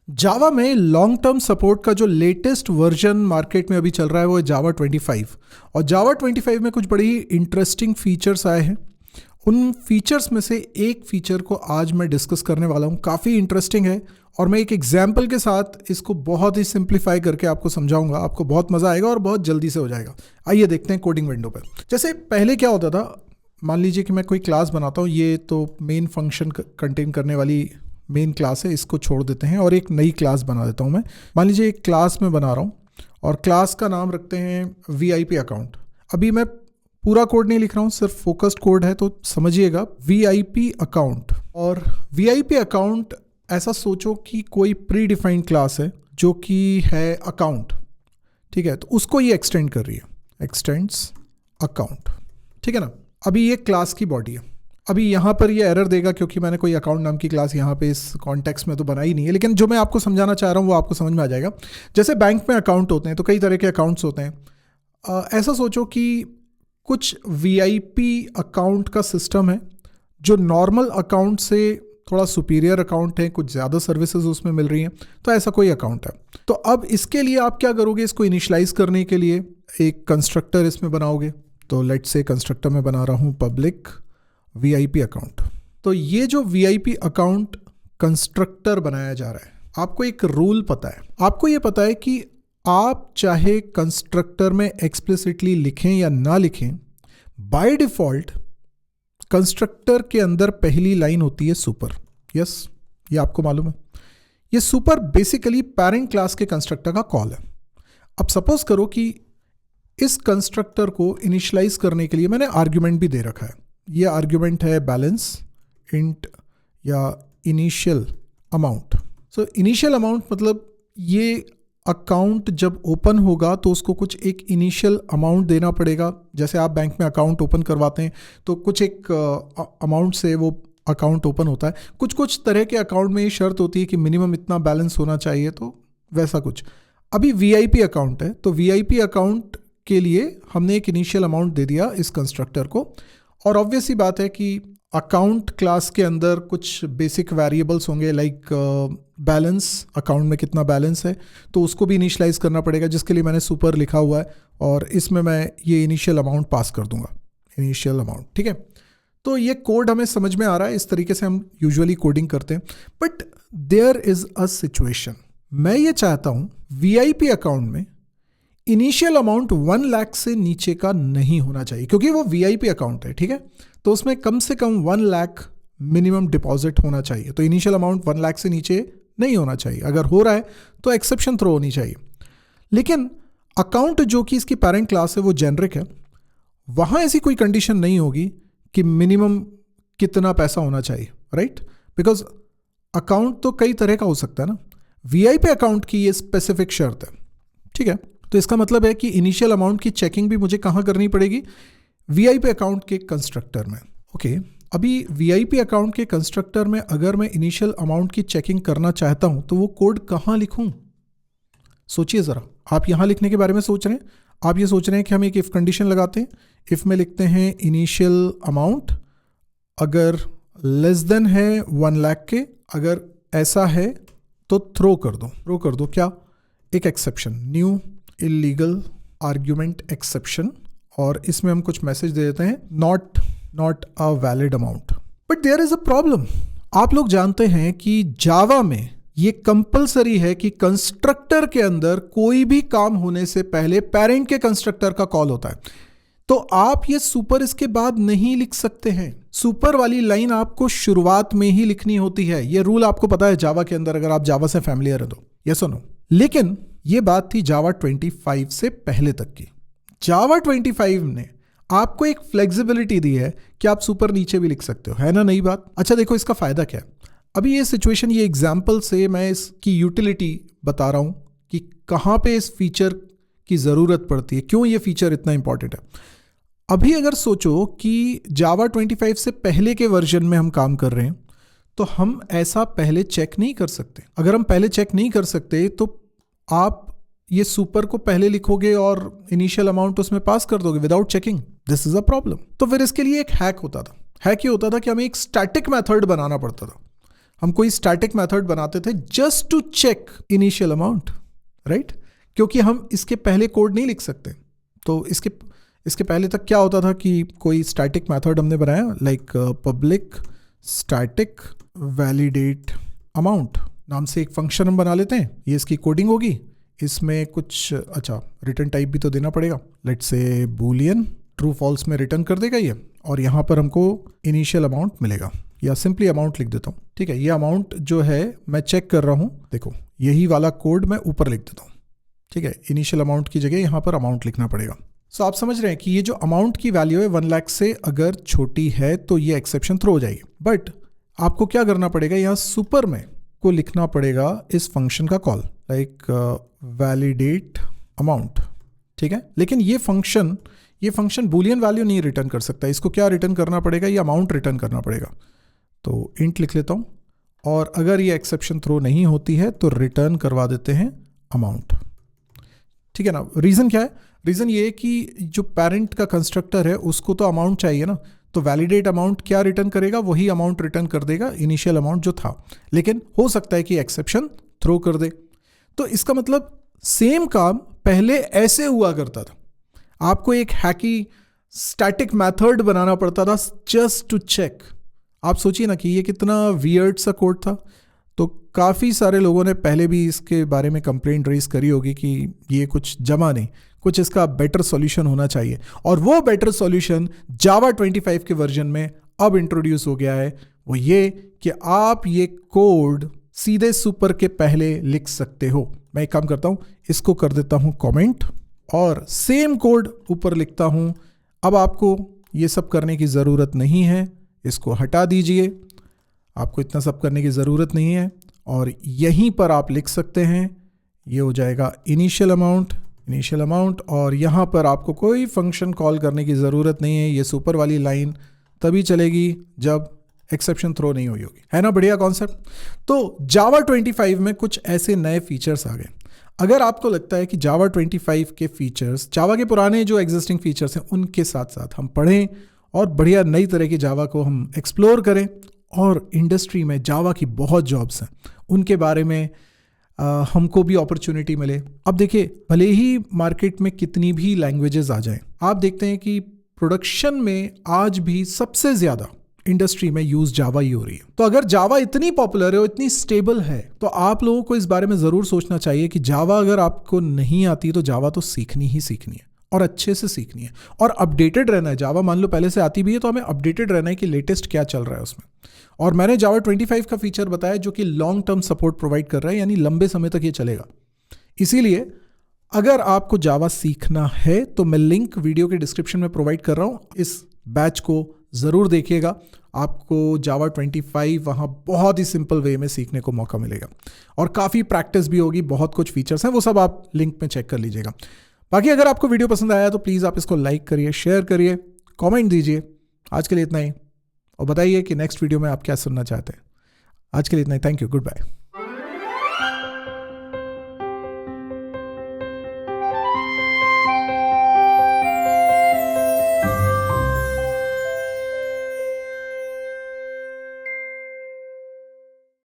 जावा में long term support का जो लेटेस्ट वर्जन मार्केट में अभी चल रहा है वो है जावा 25। और जावा 25 में कुछ बड़ी इंटरेस्टिंग फीचर्स आए हैं। उन फीचर्स में से एक फीचर को आज मैं डिस्कस करने वाला हूँ। काफ़ी इंटरेस्टिंग है और मैं एक एग्जाम्पल के साथ इसको बहुत ही सिंप्लीफाई करके आपको समझाऊंगा। आपको बहुत मज़ा आएगा और बहुत जल्दी से हो जाएगा। आइए देखते हैं कोडिंग विंडो पर। जैसे पहले क्या होता था, मान लीजिए कि मैं कोई क्लास बनाता हूँ। ये तो मेन फंक्शन कंटेन करने वाली मेन क्लास है, इसको छोड़ देते हैं और एक नई क्लास बना देता हूँ मैं। मान लीजिए एक क्लास में बना रहा हूँ और क्लास का नाम रखते हैं वीआईपी अकाउंट। अभी मैं पूरा कोड नहीं लिख रहा हूँ, सिर्फ फोकस्ड कोड है, तो समझिएगा वीआईपी अकाउंट। और वीआईपी अकाउंट ऐसा सोचो कि कोई प्री डिफाइंड क्लास है जो कि है अकाउंट, ठीक है। तो उसको ये एक्सटेंड कर रही है, एक्सटेंड्स अकाउंट, ठीक है ना। अभी ये क्लास की बॉडी है। अभी यहाँ पर ये एरर देगा क्योंकि मैंने कोई अकाउंट नाम की क्लास यहाँ पे इस कॉन्टेक्स्ट में तो बनाई नहीं है, लेकिन जो मैं आपको समझाना चाह रहा हूँ वो आपको समझ में आ जाएगा। जैसे बैंक में अकाउंट होते हैं तो कई तरह के अकाउंट्स होते हैं। ऐसा सोचो कि कुछ वीआईपी अकाउंट का सिस्टम है जो नॉर्मल अकाउंट से थोड़ा सुपीरियर अकाउंट है, कुछ ज़्यादा सर्विसेज उसमें मिल रही हैं। तो ऐसा कोई अकाउंट है। तो अब इसके लिए आप क्या करोगे, इसको इनिशलाइज करने के लिए एक कंस्ट्रक्टर इसमें बनाओगे। तो लेट्स से कंस्ट्रक्टर में बना रहा हूँ पब्लिक वीआईपी अकाउंट। तो ये जो वीआईपी अकाउंट कंस्ट्रक्टर बनाया जा रहा है, आपको एक रूल पता है। आपको ये पता है कि आप चाहे कंस्ट्रक्टर में एक्सप्लिसिटली लिखें या ना लिखें, बाय डिफॉल्ट कंस्ट्रक्टर के अंदर पहली लाइन होती है सुपर। यस, ये आपको मालूम है। ये सुपर बेसिकली पेरेंट क्लास के कंस्ट्रक्टर का कॉल है। अब सपोज करो कि इस कंस्ट्रक्टर को इनिशियलाइज करने के लिए मैंने आर्ग्यूमेंट भी दे रखा है। ये आर्ग्यूमेंट है बैलेंस इंट या initial amount. So initial amount मतलब ये अकाउंट जब ओपन होगा तो उसको कुछ एक इनिशियल अमाउंट देना पड़ेगा। जैसे आप बैंक में अकाउंट ओपन करवाते हैं तो कुछ एक अमाउंट से वो अकाउंट ओपन होता है। कुछ तरह के अकाउंट में ये शर्त होती है कि मिनिमम इतना बैलेंस होना चाहिए, तो वैसा कुछ। अभी वीआईपी अकाउंट है तो वीआईपी अकाउंट के लिए हमने एक इनिशियल अमाउंट दे दिया इस कंस्ट्रक्टर को। और ऑब्वियस ही बात है कि अकाउंट क्लास के अंदर कुछ बेसिक वेरिएबल्स होंगे, लाइक बैलेंस, अकाउंट में कितना बैलेंस है, तो उसको भी इनिशियलाइज करना पड़ेगा, जिसके लिए मैंने सुपर लिखा हुआ है। और इसमें मैं ये इनिशियल अमाउंट पास कर दूंगा, इनिशियल अमाउंट, ठीक है। तो ये कोड हमें समझ में आ रहा है, इस तरीके से हम यूजुअली कोडिंग करते हैं। But there is a situation, मैं ये चाहता हूँ वीआईपी अकाउंट में इनिशियल अमाउंट 1 लाख से नीचे का नहीं होना चाहिए, क्योंकि वो वीआईपी अकाउंट है, ठीक है। तो उसमें कम से कम 1 लाख मिनिमम डिपॉजिट होना चाहिए। तो इनिशियल अमाउंट 1 लाख से नीचे नहीं होना चाहिए। अगर हो रहा है तो एक्सेप्शन थ्रो होनी चाहिए। लेकिन अकाउंट जो कि इसकी पेरेंट क्लास है वो जेनरिक है, वहाँ ऐसी कोई कंडीशन नहीं होगी कि मिनिमम कितना पैसा होना चाहिए, राइट। बिकॉज अकाउंट तो कई तरह का हो सकता है ना। वीआईपी अकाउंट की ये स्पेसिफिक शर्त है, ठीक है। तो इसका मतलब है कि इनिशियल अमाउंट की चेकिंग भी मुझे कहाँ करनी पड़ेगी, वीआईपी अकाउंट के कंस्ट्रक्टर में। ओके, अभी वीआईपी अकाउंट के कंस्ट्रक्टर में अगर मैं इनिशियल अमाउंट की चेकिंग करना चाहता हूँ तो वो कोड कहाँ लिखूँ? सोचिए ज़रा। आप यहाँ लिखने के बारे में सोच रहे हैं, आप ये सोच रहे हैं कि हम एक इफ़ कंडीशन लगाते हैं। इफ़ में लिखते हैं इनिशियल अमाउंट अगर लेस देन है 1 लाख के, अगर ऐसा है तो थ्रो कर दो क्या, एक exception, new illegal argument exception. और इसमें हम कुछ मैसेज दे देते हैं, not a valid amount. But there is a problem. आप लोग जानते हैं कि जावा में ये कंपलसरी है कि कंस्ट्रक्टर के अंदर कोई भी काम होने से पहले पेरेंट के कंस्ट्रक्टर का कॉल होता है। तो आप ये सुपर इसके बाद नहीं लिख सकते हैं। सुपर वाली लाइन आपको शुरुआत में ही लिखनी होती है। ये रूल आपको पता है जावा के अंदर, अगर आप जावा से फैमिलियर है तो। यस और नो। लेकिन ये बात थी जावा 25 से पहले तक की। जावा 25 ने आपको एक फ्लेक्सिबिलिटी दी है कि आप सुपर नीचे भी लिख सकते हो, है ना। नई बात। अच्छा देखो इसका फायदा क्या है। अभी ये सिचुएशन, ये एग्जाम्पल से मैं इसकी यूटिलिटी बता रहा हूं कि कहां पे इस फीचर की जरूरत पड़ती है, क्यों ये फीचर इतना इंपॉर्टेंट है। अभी अगर सोचो कि जावा 25 से पहले के वर्जन में हम काम कर रहे हैं तो हम ऐसा पहले चेक नहीं कर सकते। अगर हम पहले चेक नहीं कर सकते तो आप ये सुपर को पहले लिखोगे और इनिशियल अमाउंट उसमें पास कर दोगे without checking. This is a problem. तो फिर इसके लिए एक हैक होता था। हैक ये होता था कि हमें एक स्टैटिक मेथड बनाना पड़ता था। हम कोई स्टैटिक मेथड बनाते थे just to check initial amount, right? क्योंकि हम इसके पहले कोड नहीं लिख सकते। तो इसके पहले तक क्या होता था कि कोई स्टैटिक मेथड हमने बनाया, like public static validate amount नाम से एक फंक्शन हम बना लेते हैं। ये इसकी कोडिंग होगी, इसमें कुछ अच्छा रिटर्न टाइप भी तो देना पड़ेगा, let's say Boolean, true false में रिटर्न कर देगा ये, और यहाँ पर हमको इनिशियल अमाउंट मिलेगा, या सिंपली अमाउंट लिख देता हूँ। ठीक है, ये अमाउंट जो है मैं चेक कर रहा हूँ, देखो यही वाला कोड मैं ऊपर लिख देता हूँ। ठीक है, इनिशियल अमाउंट की जगह यहाँ पर अमाउंट लिखना पड़ेगा। सो आप समझ रहे हैं कि ये जो अमाउंट की वैल्यू है 1 लाख से अगर छोटी है तो ये एक्सेप्शन थ्रो हो जाएगी। बट आपको क्या करना पड़ेगा, यहाँ सुपर में को लिखना पड़ेगा इस फंक्शन का कॉल, लाइक वैलिडेट अमाउंट। ठीक है, लेकिन ये फंक्शन बूलियन वैल्यू नहीं रिटर्न कर सकता। इसको क्या रिटर्न करना पड़ेगा, ये अमाउंट रिटर्न करना पड़ेगा। तो इंट लिख लेता हूँ, और अगर ये एक्सेप्शन थ्रो नहीं होती है तो रिटर्न करवा देते हैं अमाउंट। ठीक है ना, रीज़न क्या है? रीज़न ये है कि जो पेरेंट का कंस्ट्रक्टर है उसको तो अमाउंट चाहिए ना, तो वैलिडेट अमाउंट क्या रिटर्न करेगा, वही अमाउंट रिटर्न कर देगा, इनिशियल अमाउंट जो था। लेकिन हो सकता है कि एक्सेप्शन थ्रो कर दे। तो इसका मतलब सेम काम पहले ऐसे हुआ करता था, आपको एक हैकी स्टैटिक मेथड बनाना पड़ता था जस्ट टू चेक। आप सोचिए ना कि ये कितना वियर्ड सा कोड था। तो काफ़ी सारे लोगों ने पहले भी इसके बारे में कंप्लेंट रेज करी होगी कि ये कुछ जमा नहीं, कुछ इसका बेटर सॉल्यूशन होना चाहिए। और वो बेटर सॉल्यूशन जावा 25 के वर्जन में अब इंट्रोड्यूस हो गया है। वो ये कि आप ये कोड सीधे सुपर के पहले लिख सकते हो। मैं एक काम करता हूँ, इसको कर देता हूँ कमेंट और सेम कोड ऊपर लिखता हूँ। अब आपको ये सब करने की ज़रूरत नहीं है, इसको हटा दीजिए, आपको इतना सब करने की ज़रूरत नहीं है। और यहीं पर आप लिख सकते हैं, ये हो जाएगा इनिशियल अमाउंट, और यहाँ पर आपको कोई फंक्शन कॉल करने की ज़रूरत नहीं है। ये सुपर वाली लाइन तभी चलेगी जब एक्सेप्शन थ्रो नहीं हुई होगी। है ना बढ़िया कॉन्सेप्ट? तो जावा 25 में कुछ ऐसे नए फीचर्स आ गए। अगर आपको लगता है कि जावा 25 के फीचर्स जावा के पुराने जो एग्जिस्टिंग फीचर्स हैं उनके साथ साथ हम पढ़ें और बढ़िया नई तरह की जावा को हम एक्सप्लोर करें, और इंडस्ट्री में जावा की बहुत जॉब्स हैं, उनके बारे में हमको भी अपॉर्चुनिटी मिले। अब देखिए, भले ही मार्केट में कितनी भी लैंग्वेजेस आ जाएं, आप देखते हैं कि प्रोडक्शन में आज भी सबसे ज़्यादा इंडस्ट्री में यूज जावा ही हो रही है। तो अगर जावा इतनी पॉपुलर है और इतनी स्टेबल है, तो आप लोगों को इस बारे में ज़रूर सोचना चाहिए कि जावा अगर आपको नहीं आती तो जावा तो सीखनी ही सीखनी है, और अच्छे से सीखनी है, और अपडेटेड रहना है। जावा मान लो पहले से आती भी है तो हमें अपडेटेड रहना है कि लेटेस्ट क्या चल रहा है उसमें। और मैंने जावा 25 का फीचर बताया जो कि लॉन्ग टर्म सपोर्ट प्रोवाइड कर रहा है, यानी लंबे समय तक ये चलेगा। इसीलिए अगर आपको जावा सीखना है तो मैं लिंक वीडियो के डिस्क्रिप्शन में प्रोवाइड कर रहा हूँ, इस बैच को ज़रूर देखिएगा। आपको जावा 25 वहाँ बहुत ही सिंपल वे में सीखने को मौका मिलेगा, और काफ़ी प्रैक्टिस भी होगी, बहुत कुछ फीचर्स हैं, वो सब आप लिंक में चेक कर लीजिएगा। बाकी अगर आपको वीडियो पसंद आया तो प्लीज़ आप इसको लाइक करिए, शेयर करिए, कमेंट दीजिए। आज के लिए इतना ही, और बताइए कि नेक्स्ट वीडियो में आप क्या सुनना चाहते हैं। आज के लिए इतना ही, थैंक यू, गुड बाय।